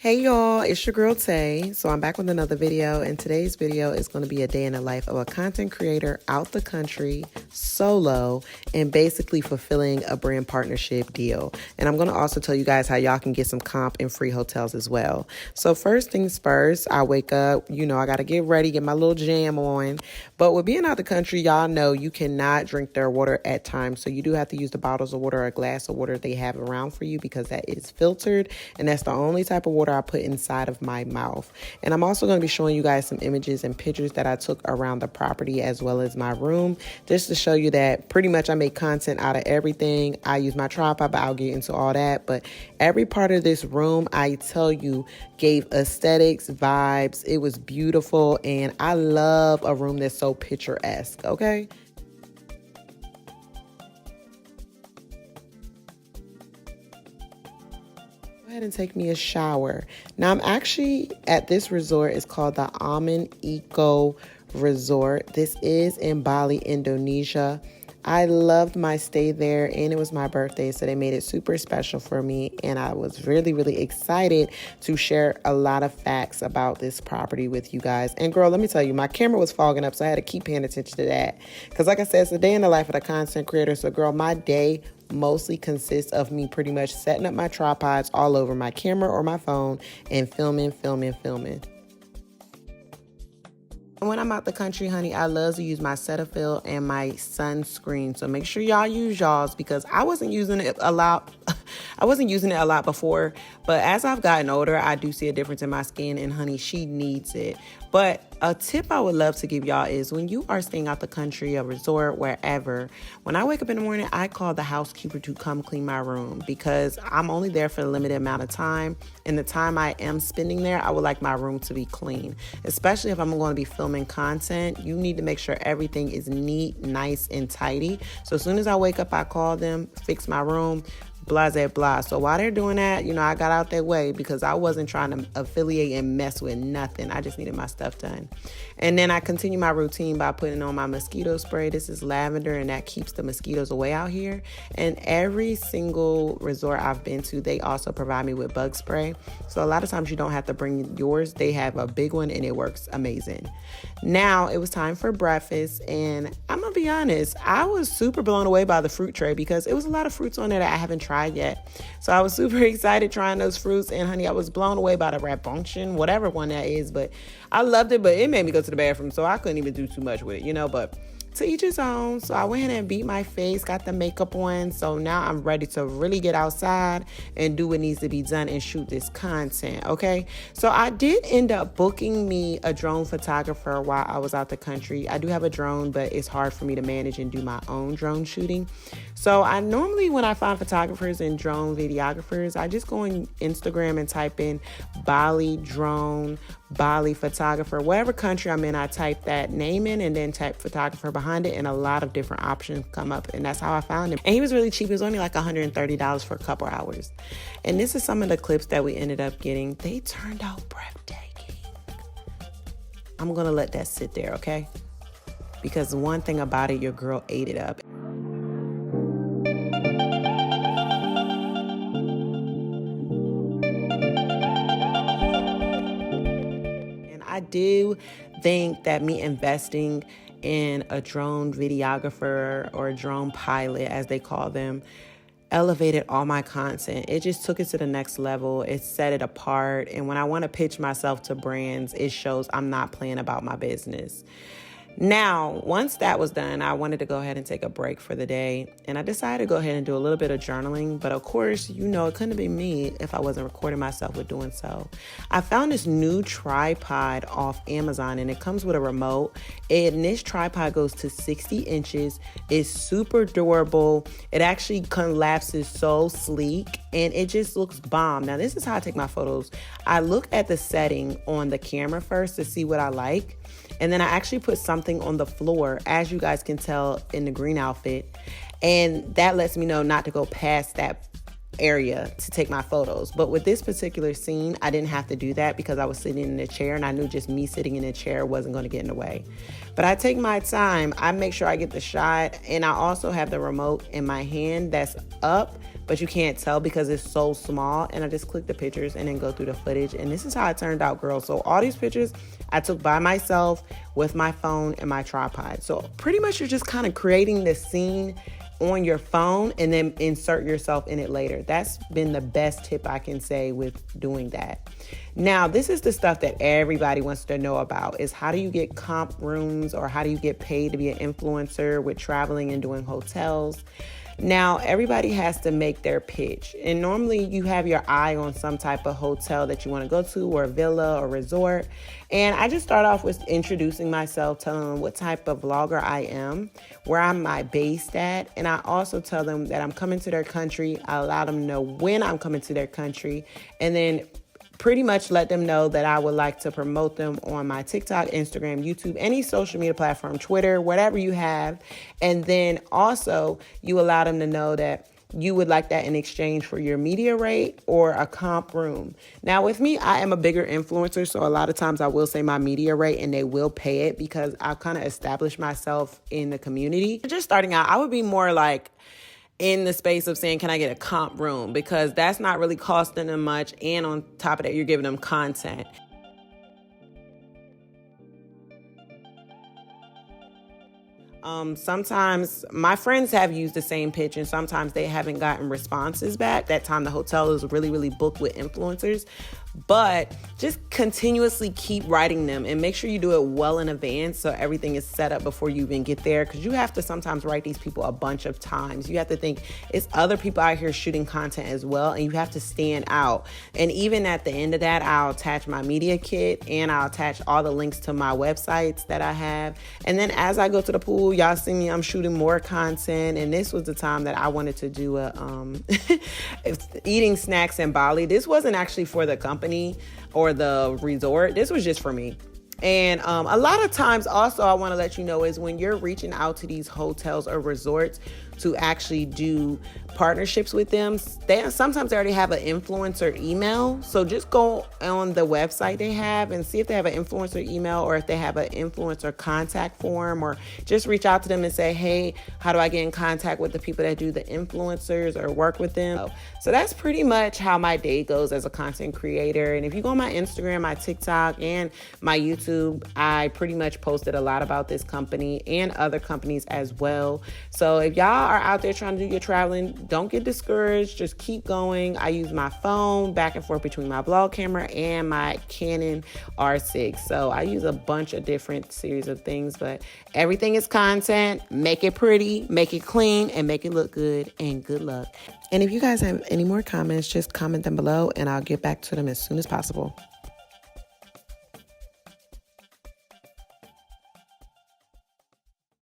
Hey y'all, it's your girl Tay. So I'm back with another video, and today's video is going to be a day in the life of a content creator out the country, solo, and basically fulfilling a brand partnership deal. And I'm going to also tell you guys how y'all can get some comp and free hotels as well. So first things first, I wake up, I got to get ready, get my little jam on. But with being out the country, y'all know you cannot drink their water at times. So you do have to use the bottles of water or a glass of water they have around for you, because that is filtered, and that's the only type of water I put inside of my mouth. And I'm also going to be showing you guys some images and pictures that I took around the property as well as my room, just to show you that pretty much I make content out of everything. I use my tripod, but I'll get into all that. But every part of this room, I tell you, gave aesthetics, vibes. It was beautiful, and I love a room that's so picturesque, okay? Ahead and take me a shower. Now I'm actually at this resort. It's called the Aman Eco Resort. This is in Bali, Indonesia. I loved my stay there, and it was my birthday, so they made it super special for me, and I was really, really excited to share a lot of facts about this property with you guys. And girl, let me tell you, my camera was fogging up, so I had to keep paying attention to that, because like I said, it's a day in the life of the content creator. So girl, my day mostly consists of me pretty much setting up my tripods all over my camera or my phone and filming. When I'm out the country, honey, I love to use my Cetaphil and my sunscreen. So make sure y'all use y'all's, because I wasn't using it a lot. I wasn't using it a lot before, but as I've gotten older, I do see a difference in my skin, and honey, she needs it. But a tip I would love to give y'all is, when you are staying out the country, a resort, wherever, when I wake up in the morning, I call the housekeeper to come clean my room, because I'm only there for a limited amount of time. And the time I am spending there, I would like my room to be clean, especially if I'm going to be filming content. You need to make sure everything is neat, nice, and tidy. So as soon as I wake up, I call them, fix my room, blah, blah, blah. So while they're doing that, I got out their way, because I wasn't trying to affiliate and mess with nothing. I just needed my stuff done. And then I continue my routine by putting on my mosquito spray. This is lavender, and that keeps the mosquitoes away out here. And every single resort I've been to, they also provide me with bug spray. So a lot of times you don't have to bring yours. They have a big one, and it works amazing. Now it was time for breakfast, and I'm gonna be honest, I was super blown away by the fruit tray, because it was a lot of fruits on there that I haven't tried yet. So I was super excited trying those fruits, and honey, I was blown away by the Rapunzel, whatever one that is. But I loved it, but it made me go to the bathroom, so I couldn't even do too much with it, but to each his own. So I went ahead and beat my face, got the makeup on. So now I'm ready to really get outside and do what needs to be done and shoot this content, okay? So I did end up booking me a drone photographer while I was out the country. I do have a drone, but it's hard for me to manage and do my own drone shooting. So I normally, when I find photographers and drone videographers, I just go on Instagram and type in Bali drone, Bali photographer, whatever country I'm in, I type that name in and then type photographer behind it, and a lot of different options come up, and that's how I found him. And he was really cheap. It was only like $130 for a couple hours. And this is some of the clips that we ended up getting. They turned out breathtaking. I'm gonna let that sit there, okay? Because one thing about it, your girl ate it up. I do think that me investing in a drone videographer, or a drone pilot, as they call them, elevated all my content. It just took it to the next level. It set it apart. And when I want to pitch myself to brands, it shows I'm not playing about my business. Now, once that was done, I wanted to go ahead and take a break for the day, and I decided to go ahead and do a little bit of journaling. But of course, it couldn't be me if I wasn't recording myself with doing so. I found this new tripod off Amazon, and it comes with a remote. And this tripod goes to 60 inches. It's super durable. It actually collapses so sleek, and it just looks bomb. Now, this is how I take my photos. I look at the setting on the camera first to see what I like. And then I actually put something on the floor, as you guys can tell in the green outfit. And that lets me know not to go past that area to take my photos. But with this particular scene, I didn't have to do that, because I was sitting in a chair, and I knew just me sitting in a chair wasn't going to get in the way. But I take my time. I make sure I get the shot. And I also have the remote in my hand that's up, but you can't tell because it's so small. And I just click the pictures and then go through the footage. And this is how it turned out, girl. So all these pictures I took by myself with my phone and my tripod. So pretty much you're just kind of creating this scene on your phone and then insert yourself in it later. That's been the best tip I can say with doing that. Now, this is the stuff that everybody wants to know about is how do you get comp rooms or how do you get paid to be an influencer with traveling and doing hotels? Now, everybody has to make their pitch. And normally you have your eye on some type of hotel that you want to go to or a villa or resort. And I just start off with introducing myself, telling them what type of vlogger I am, where I'm based at. And I also tell them that I'm coming to their country. I allow them to know when I'm coming to their country. And then pretty much let them know that I would like to promote them on my TikTok, Instagram, YouTube, any social media platform, Twitter, whatever you have. And then also you allow them to know that you would like that in exchange for your media rate or a comp room. Now with me, I am a bigger influencer. So a lot of times I will say my media rate and they will pay it because I've kind of established myself in the community. Just starting out, I would be more like in the space of saying, can I get a comp room? Because that's not really costing them much. And on top of that, you're giving them content. Sometimes my friends have used the same pitch and sometimes they haven't gotten responses back. That time the hotel is really, really booked with influencers. But just continuously keep writing them and make sure you do it well in advance so everything is set up before you even get there. Because you have to sometimes write these people a bunch of times. You have to think it's other people out here shooting content as well, and you have to stand out. And even at the end of that, I'll attach my media kit and I'll attach all the links to my websites that I have. And then as I go to the pool, y'all see me, I'm shooting more content. And this was the time that I wanted to do a eating snacks in Bali. This wasn't actually for the company or the resort. This was just for me. And a lot of times also I want to let you know is when you're reaching out to these hotels or resorts to actually do partnerships with them, sometimes they already have an influencer email. So just go on the website they have and see if they have an influencer email or if they have an influencer contact form, or just reach out to them and say, hey, how do I get in contact with the people that do the influencers or work with them? So that's pretty much how my day goes as a content creator. And if you go on my Instagram, my TikTok, and my YouTube, I pretty much posted a lot about this company and other companies as well. So if y'all are out there trying to do your traveling, don't get discouraged. Just keep going. I use my phone back and forth between my vlog camera and my Canon R6. So I use a bunch of different series of things, but everything is content. Make it pretty, make it clean, and make it look good, and good luck. And if you guys have any more comments, just comment them below and I'll get back to them as soon as possible.